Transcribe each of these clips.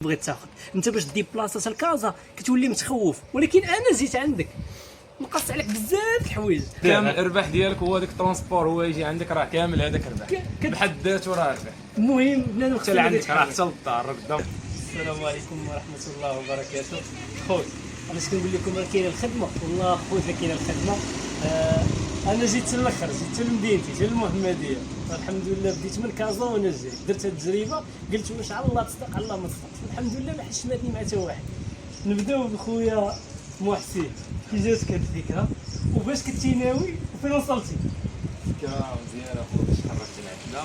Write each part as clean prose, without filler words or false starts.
بغيت تاخذ انت باش ديبلاصا لكازا كتولي متخوف، ولكن انا جيت عندك نقص عليك بزاف الحوايج. كامل الربح ديالك هو داك الترونسبور، هو يجي عندك راه كامل هذاك الربح بحد ذاته راه ربح. المهم بنادم حتى عندك راه حتى للدار قدام. السلام عليكم ورحمه الله وبركاته. خويا انا اش كنقول لكم، راه كاينه الخدمه والله خويا، كاينه الخدمه. انا جيت الاخر، جيت لمدينتي، جيت للمحمديه، الحمد لله بديت من كازا وانا جاي درت هاد التجربه، قلت واش على الله تصدق على الله ما تصدقش، الحمد لله ما حشمتني مع حتى واحد. نبداو بخويا محسن، كي جاتك هاد الفكره وفاش كنتي ناوي وفين وصلتي؟ فكره مزيانه خويا، تحركت لعندنا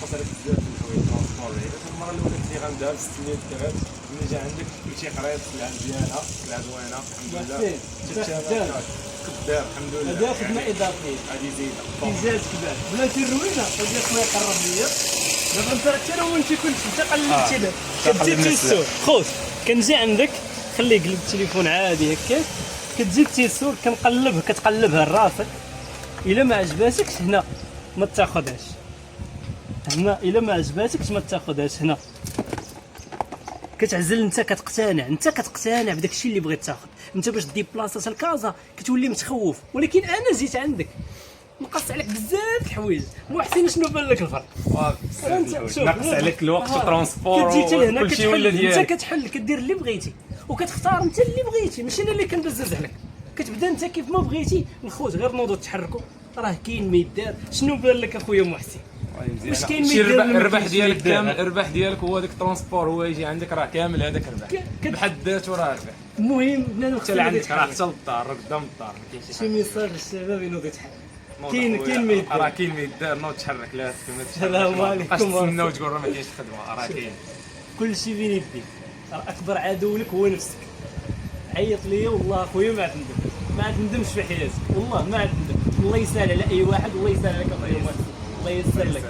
وصلت بزاف د الحوايج ترونسبور. المره الاولى كنت غنديها ب 600 درهم، ملي جا عندك كلشي قريب، سلعه مزيانه، سلعه زوينه الحمد لله. خدام الحمد لله. هذا خدمه اضافيه هذه زينه كي جاتك بعد بلاتي الروينه وديك ما يقرب ليا. دابا انت حتى لو انت كنت انت قلبتي دابا كتجي السوق خوت، كنجي عندك خلي قلب التليفون عادي هكاك، كتجي تيسور كنقلبها، كتقلبها لراسك، الا ما عجباتكش هنا ما تاخذهاش، هنا الا ما عجباتكش ما تاخذهاش، هنا كتعزل. انت كتقتنع بداك الشيء اللي بغيت تاخذ. انت باش ديبلاصا لكازا كتولي متخوف، ولكن انا جيت عندك نقص عليك بزاف الحوايج. محسن شنو بان لك الفرق؟ نقص عليك الوقت والترونسبور كتجي هنا وكلشي ولا ديالك. انت كتحل كدير اللي بغيتي وكتختار انت اللي بغيتي، ماشي انا اللي كنبزز عليك. كتبدا انت كيف ما بغيتي. الخوت غير نوضوا تحركوا، راه كاين ما يدار. شنو بان لك اخويا محسن؟ واش كاين ما يدار؟ الربح ديالك كامل، الربح ديالك هو داك الترونسبور، هو يجي عندك راه كامل هذاك الربح بحد ذاته راه ربح. المهم بنادم حتى عندك راه حتى للدار قدام الدار، ما كاينش شي ميساج للشباب ينوض يتحرك. كاين ما ما يدار، راه كاين ما يدار. نوض تحرك، لا السلام عليكم. تسنى وتقول راه ما كاينش خدمه، راه كاين كل شيء بين يديك. راه اكبر عدو لك هو نفسك. عيط ليا والله اخويا ما تندم، ما تندمش في حياتك والله ما تندم. الله يسهل على اي واحد، والله يسهل عليك اخويا محسن، الله يسهل لك.